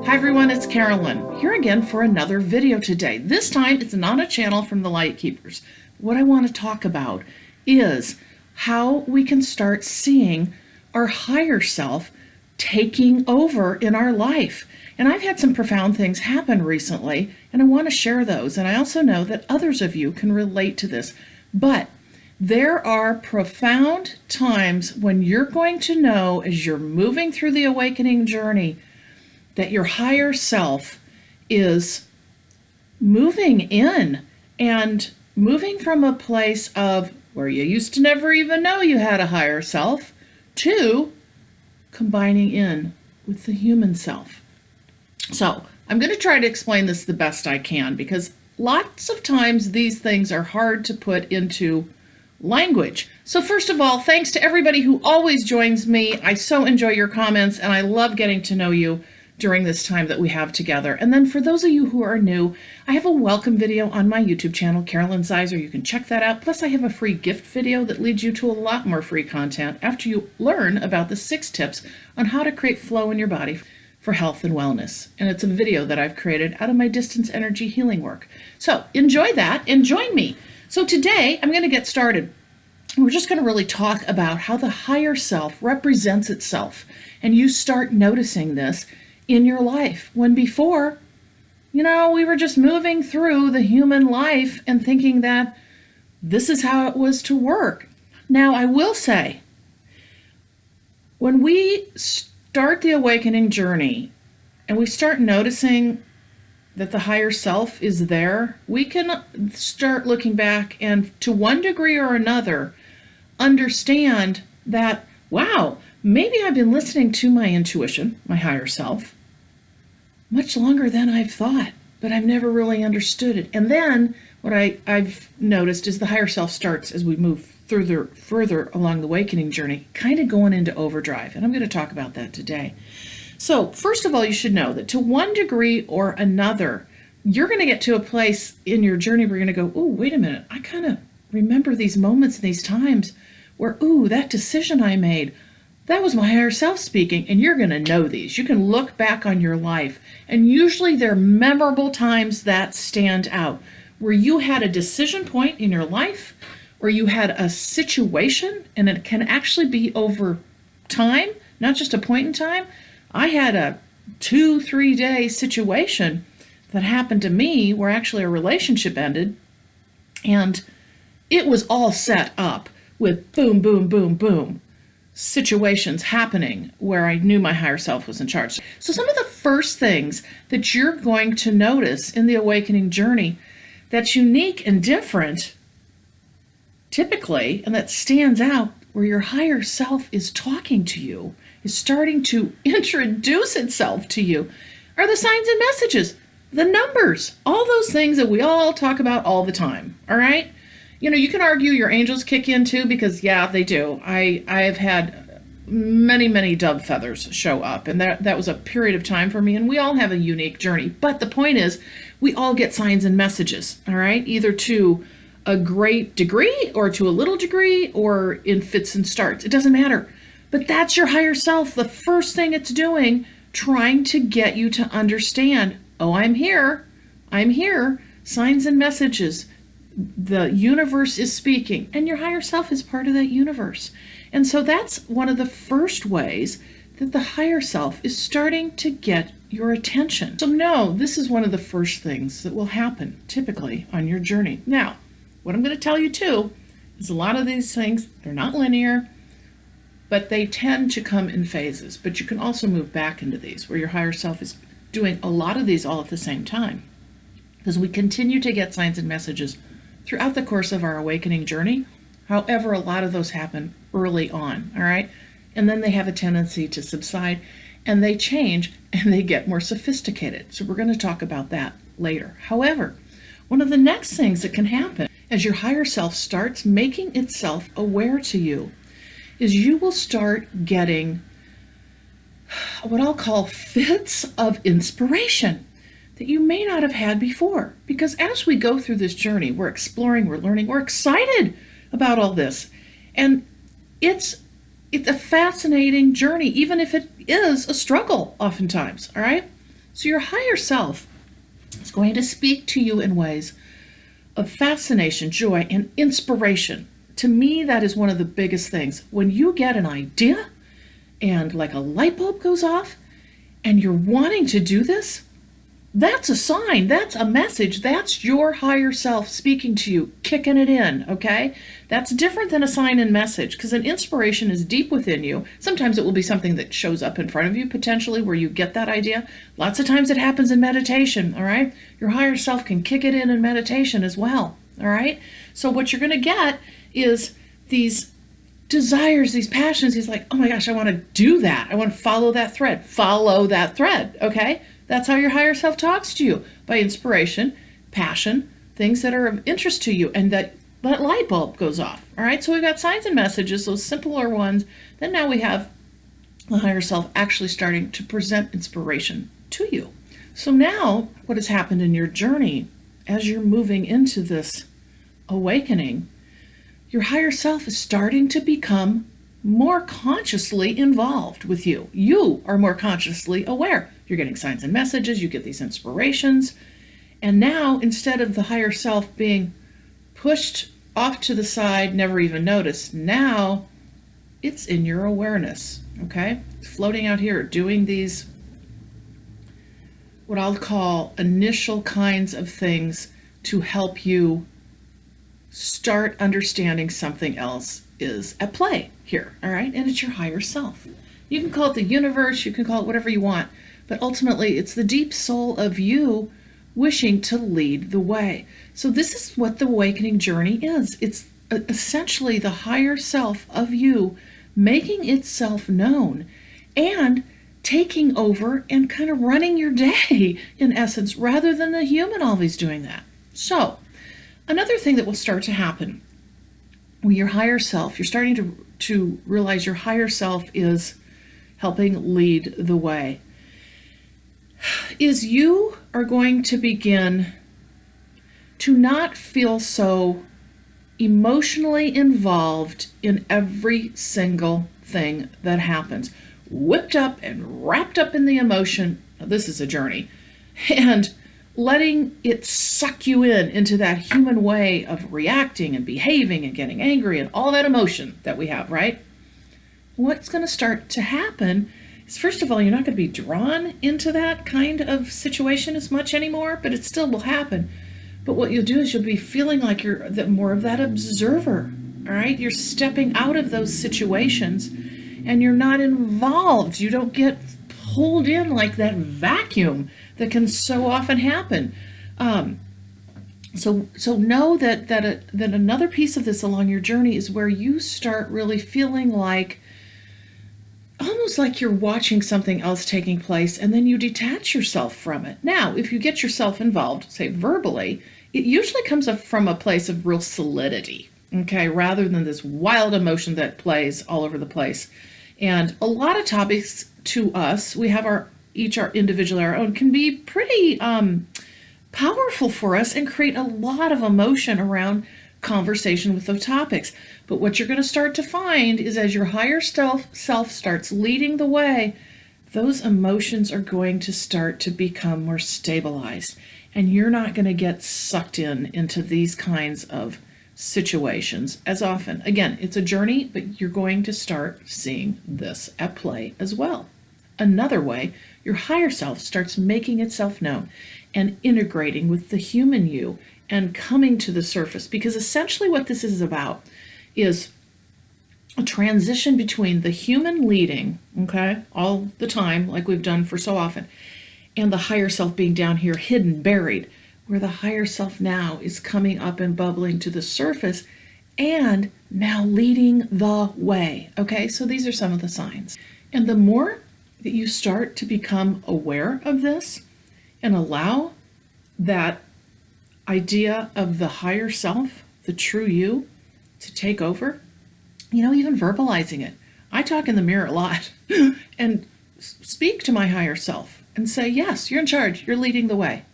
Hi everyone, it's Carolyn, here again for another video today. This time it's not a channel from the Light Keepers. What I want to talk about is how we can start seeing our higher self taking over in our life. And I've had some profound things happen recently, and I want to share those. And I also know that others of you can relate to this. But there are profound times when you're going to know as you're moving through the awakening journey that your higher self is moving in and moving from a place of where you used to never even know you had a higher self to combining in with the human self. So I'm going to try to explain this the best I can, because lots of times these things are hard to put into language. So first of all, thanks to everybody who always joins me. I so enjoy your comments and I love getting to know you during this time that we have together. And then for those of you who are new, I have a welcome video on my YouTube channel, Carolyn Zaiser. You can check that out. Plus I have a free gift video that leads you to a lot more free content after you learn about the 6 tips on how to create flow in your body for health and wellness. And it's a video that I've created out of my distance energy healing work. So enjoy that and join me. So today I'm going to get started. We're just going to really talk about how the higher self represents itself. And you start noticing this in your life, when before, we were just moving through the human life and thinking that this is how it was to work. Now, I will say, when we start the awakening journey and we start noticing that the higher self is there, we can start looking back and to one degree or another understand that, wow, maybe I've been listening to my intuition, my higher self, much longer than I've thought, but I've never really understood it. And then what I've noticed is the higher self starts as we move further along the awakening journey, kind of going into overdrive. And I'm going to talk about that today. So first of all, you should know that to one degree or another, you're going to get to a place in your journey where you're going to go, oh, wait a minute, I kind of remember these moments and these times where, ooh, that decision I made, that was my higher self speaking. And you're going to know these. You can look back on your life, and usually they're memorable times that stand out, where you had a decision point in your life, or you had a situation, and it can actually be over time, not just a point in time. I had a 2-3 day situation that happened to me where actually a relationship ended, and it was all set up with boom, boom, boom, boom situations happening where I knew my higher self was in charge. So some of the first things that you're going to notice in the awakening journey that's unique and different typically, and that stands out where your higher self is talking to you, is starting to introduce itself to you, are the signs and messages, the numbers, all those things that we all talk about all the time, all right? You can argue your angels kick in too, because yeah, they do. I have had many dove feathers show up, and that was a period of time for me, and we all have a unique journey. But the point is, we all get signs and messages, all right? Either to a great degree or to a little degree or in fits and starts. It doesn't matter. But that's your higher self. The first thing it's doing, trying to get you to understand, oh, I'm here. I'm here. Signs and messages. The universe is speaking, and your higher self is part of that universe. And so that's one of the first ways that the higher self is starting to get your attention. So no, this is one of the first things that will happen typically on your journey. Now, what I'm going to tell you too is a lot of these things, they're not linear, but they tend to come in phases. But you can also move back into these where your higher self is doing a lot of these all at the same time, because we continue to get signs and messages throughout the course of our awakening journey. However, a lot of those happen early on, all right? And then they have a tendency to subside, and they change, and they get more sophisticated. So we're going to talk about that later. However, one of the next things that can happen as your higher self starts making itself aware to you is you will start getting what I'll call fits of inspiration that you may not have had before. Because as we go through this journey, we're exploring, we're learning, we're excited about all this. And it's a fascinating journey, even if it is a struggle oftentimes, all right? So your higher self is going to speak to you in ways of fascination, joy, and inspiration. To me, that is one of the biggest things. When you get an idea and like a light bulb goes off and you're wanting to do this, that's a sign, that's a message, that's your higher self speaking to you, kicking it in, okay? That's different than a sign and message, because an inspiration is deep within you. Sometimes it will be something that shows up in front of you, potentially, where you get that idea. Lots of times it happens in meditation, all right? Your higher self can kick it in meditation as well, all right? So what you're going to get is these desires, these passions. He's like, oh my gosh, I want to do that. I want to follow that thread. Follow that thread, okay? That's how your higher self talks to you, by inspiration, passion, things that are of interest to you, and that light bulb goes off, all right? So we've got signs and messages, those simpler ones. Then now we have the higher self actually starting to present inspiration to you. So now what has happened in your journey as you're moving into this awakening, your higher self is starting to become more consciously involved with you. You are more consciously aware. You're getting signs and messages, you get these inspirations. And now, instead of the higher self being pushed off to the side, never even noticed, now it's in your awareness, okay? It's floating out here, doing these, what I'll call initial kinds of things to help you start understanding something else is at play here, all right? And it's your higher self. You can call it the universe, you can call it whatever you want, but ultimately it's the deep soul of you wishing to lead the way. So this is what the awakening journey is. It's essentially the higher self of you making itself known and taking over and kind of running your day, in essence, rather than the human always doing that. So another thing that will start to happen when your higher self, you're starting to realize your higher self is helping lead the way, is you are going to begin to not feel so emotionally involved in every single thing that happens, whipped up and wrapped up in the emotion. Now, this is a journey, and letting it suck you into that human way of reacting and behaving and getting angry and all that emotion that we have, right? What's going to start to happen is, first of all, you're not going to be drawn into that kind of situation as much anymore, but it still will happen. But what you'll do is you'll be feeling like you're more of that observer, all right? You're stepping out of those situations and you're not involved. You don't get pulled in like that vacuum that can so often happen. So know that another piece of this along your journey is where you start really feeling like, almost like you're watching something else taking place, and then you detach yourself from it. Now, if you get yourself involved, say verbally, it usually comes up from a place of real solidity, okay, rather than this wild emotion that plays all over the place. And a lot of topics to us, we have our individually our own, can be pretty powerful for us and create a lot of emotion around conversation with those topics. But what you're going to start to find is, as your higher self starts leading the way, those emotions are going to start to become more stabilized, and you're not going to get sucked into these kinds of situations as often. Again, it's a journey, but you're going to start seeing this at play as well. Another way, your higher self starts making itself known and integrating with the human you and coming to the surface, because essentially what this is about is a transition between the human leading, okay, all the time, like we've done for so often, and the higher self being down here hidden, buried, where the higher self now is coming up and bubbling to the surface and now leading the way, okay? So these are some of the signs. And the more that you start to become aware of this and allow that idea of the higher self, the true you, to take over, even verbalizing it. I talk in the mirror a lot and speak to my higher self and say, yes, you're in charge, you're leading the way,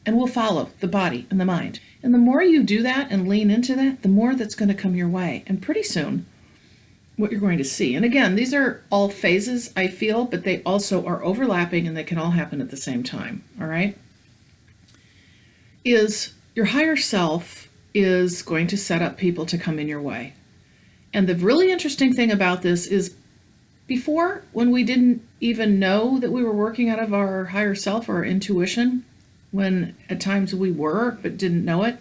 and we'll follow the body and the mind. And the more you do that and lean into that, the more that's going to come your way. And pretty soon, what you're going to see. And again, these are all phases, I feel, but they also are overlapping and they can all happen at the same time, all right? Is your higher self is going to set up people to come in your way. And the really interesting thing about this is before, when we didn't even know that we were working out of our higher self or our intuition, when at times we were but didn't know it,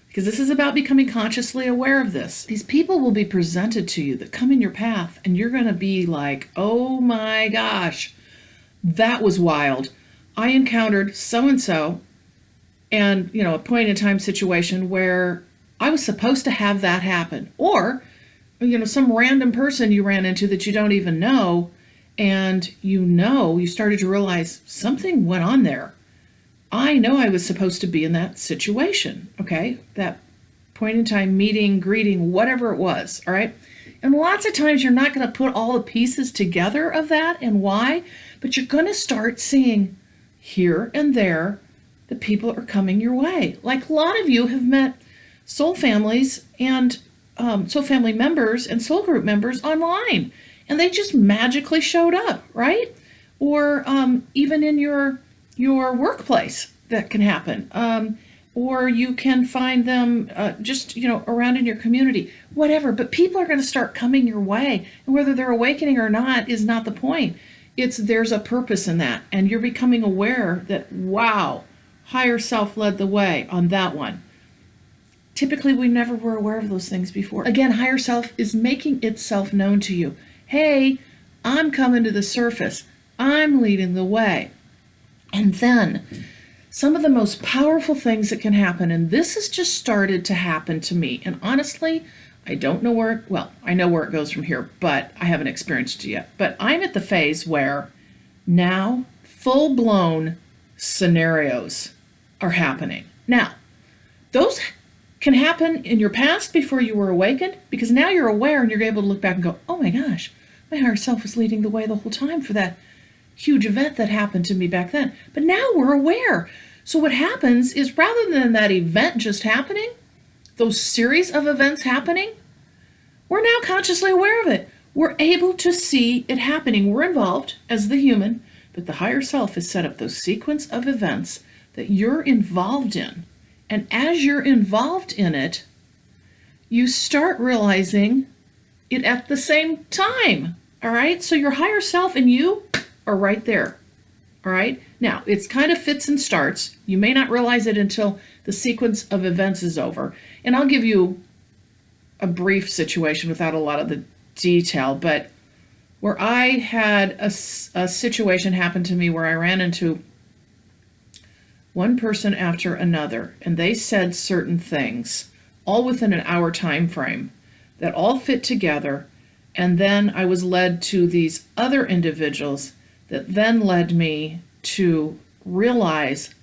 because this is about becoming consciously aware of this. These people will be presented to you that come in your path, and you're going to be like, oh my gosh, that was wild. I encountered so-and-so, and, you know, a point in time situation where I was supposed to have that happen. Or, you know, some random person you ran into that you don't even know, and you started to realize something went on there. I know I was supposed to be in that situation, okay? That point in time, meeting, greeting, whatever it was, all right? And lots of times you're not going to put all the pieces together of that and why, but you're going to start seeing here and there that people are coming your way. Like a lot of you have met soul families and soul family members and soul group members online, and they just magically showed up, right? Or even in your workplace, that can happen. Or you can find them just, you know, around in your community, whatever. But people are going to start coming your way. And whether they're awakening or not is not the point. There's a purpose in that. And you're becoming aware that, wow, higher self led the way on that one. Typically, we never were aware of those things before. Again, higher self is making itself known to you. Hey, I'm coming to the surface. I'm leading the way. And then some of the most powerful things that can happen, and this has just started to happen to me. And honestly, I don't know I know where it goes from here, but I haven't experienced it yet. But I'm at the phase where now full-blown scenarios are happening. Now, those can happen in your past before you were awakened, because now you're aware and you're able to look back and go, oh my gosh, my higher self was leading the way the whole time for that huge event that happened to me back then. But now we're aware. So what happens is, rather than that event just happening, those series of events happening, we're now consciously aware of it. We're able to see it happening. We're involved as the human, but the higher self has set up those sequence of events that you're involved in. And as you're involved in it, you start realizing it at the same time. All right? So your higher self and you are right there. All right? Now, it's kind of fits and starts. You may not realize it until the sequence of events is over. And I'll give you a brief situation without a lot of the detail, but where I had a situation happen to me where I ran into one person after another, and they said certain things, all within an hour time frame, that all fit together, and then I was led to these other individuals that then led me to realize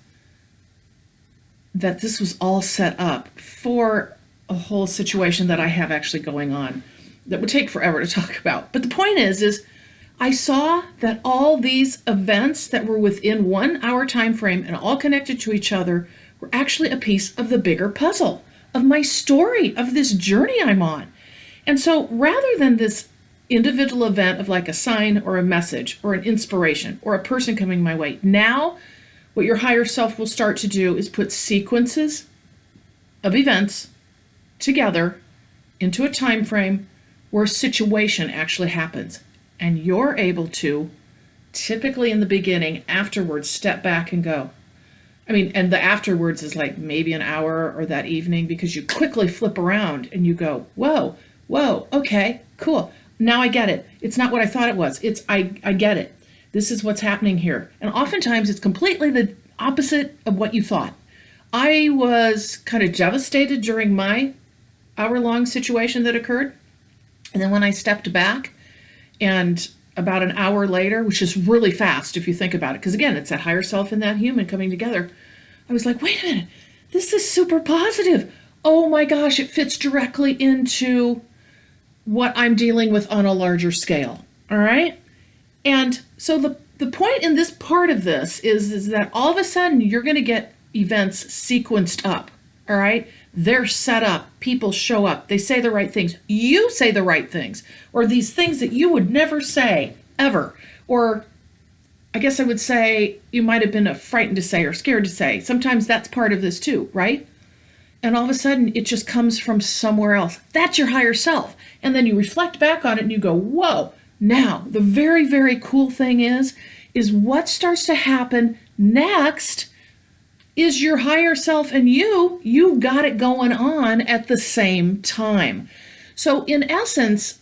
that this was all set up for a whole situation that I have actually going on that would take forever to talk about. But the point is I saw that all these events that were within 1 hour time frame and all connected to each other were actually a piece of the bigger puzzle of my story, of this journey I'm on. And so rather than this individual event of like a sign or a message or an inspiration or a person coming my way, now what your higher self will start to do is put sequences of events together into a time frame where a situation actually happens. And you're able to, typically in the beginning, afterwards, step back and go. And the afterwards is like maybe an hour or that evening, because you quickly flip around and you go, whoa, okay, cool. Now I get it. It's not what I thought it was. I get it. This is what's happening here. And oftentimes it's completely the opposite of what you thought. I was kind of devastated during my hour-long situation that occurred. And then when I stepped back, and about an hour later, which is really fast if you think about it, because again, it's that higher self and that human coming together, I was like, wait a minute, this is super positive. Oh my gosh, it fits directly into what I'm dealing with on a larger scale. All right? And so the point in this part of this is that all of a sudden you're going to get events sequenced up. All right? they're set up, people show up, they say the right things, you say the right things, or these things that you would never say, ever. Or I guess I would say you might have been frightened to say or scared to say. Sometimes that's part of this too, right? And all of a sudden it just comes from somewhere else. That's your higher self. And then you reflect back on it and you go, whoa. Now, the very, very cool thing is what starts to happen next is your higher self and you got it going on at the same time. So in essence,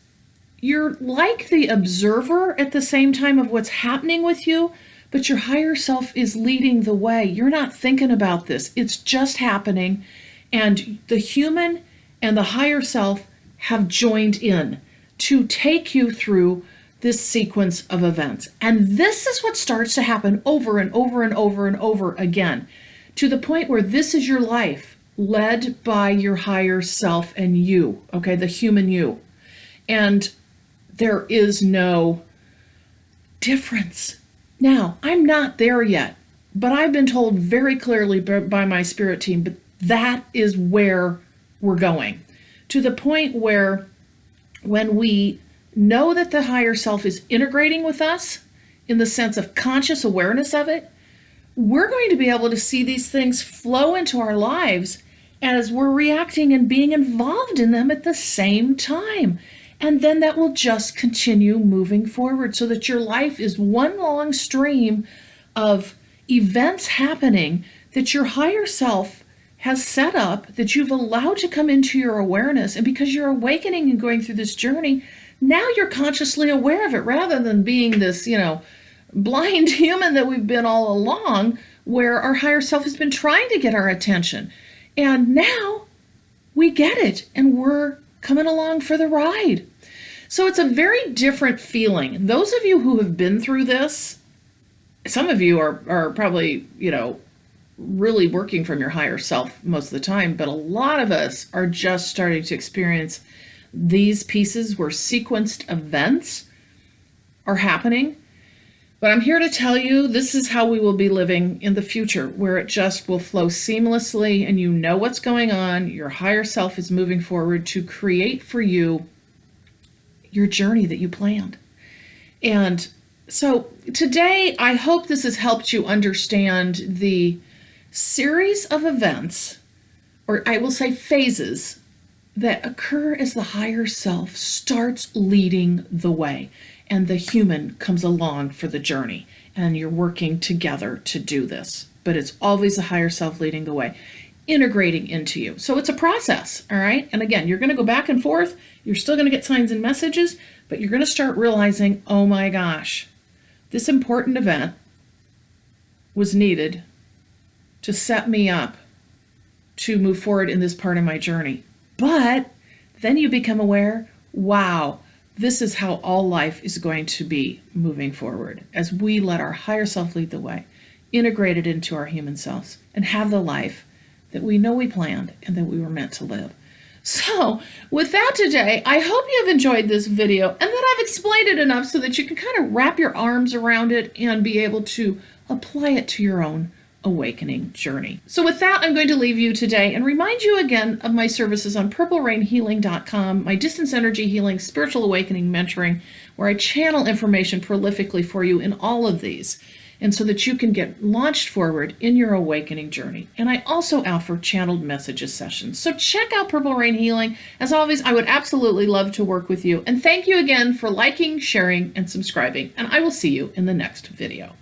you're like the observer at the same time of what's happening with you, but your higher self is leading the way. You're not thinking about this. It's just happening. And the human and the higher self have joined in to take you through this sequence of events. And this is what starts to happen over and over and over and over again, to the point where this is your life led by your higher self and you, okay, the human you. And there is no difference. Now, I'm not there yet, but I've been told very clearly by my spirit team, but that is where we're going. To the point where when we know that the higher self is integrating with us in the sense of conscious awareness of it, we're going to be able to see these things flow into our lives as we're reacting and being involved in them at the same time. And then that will just continue moving forward so that your life is one long stream of events happening that your higher self has set up, that you've allowed to come into your awareness. And because you're awakening and going through this journey, now you're consciously aware of it rather than being this, blind human that we've been all along, where our higher self has been trying to get our attention. And now we get it and we're coming along for the ride. So it's a very different feeling. Those of you who have been through this, some of you are probably, really working from your higher self most of the time, but a lot of us are just starting to experience these pieces where sequenced events are happening. But I'm here to tell you, this is how we will be living in the future, where it just will flow seamlessly and you know what's going on. Your higher self is moving forward to create for you your journey that you planned. And so today, I hope this has helped you understand the series of events, or I will say phases, that occur as the higher self starts leading the way and the human comes along for the journey, and you're working together to do this. But it's always the higher self leading the way, integrating into you. So it's a process, all right? And again, you're going to go back and forth. You're still going to get signs and messages, but you're going to start realizing, oh my gosh, this important event was needed to set me up to move forward in this part of my journey. But then you become aware, wow, this is how all life is going to be moving forward as we let our higher self lead the way, integrate it into our human selves, and have the life that we know we planned and that we were meant to live. So with that today, I hope you have enjoyed this video and that I've explained it enough so that you can kind of wrap your arms around it and be able to apply it to your own awakening journey. So with that, I'm going to leave you today and remind you again of my services on purplerainhealing.com, my distance energy healing, spiritual awakening mentoring, where I channel information prolifically for you in all of these, and so that you can get launched forward in your awakening journey. And I also offer channeled messages sessions. So check out Purple Rain Healing. As always, I would absolutely love to work with you. And thank you again for liking, sharing, and subscribing. And I will see you in the next video.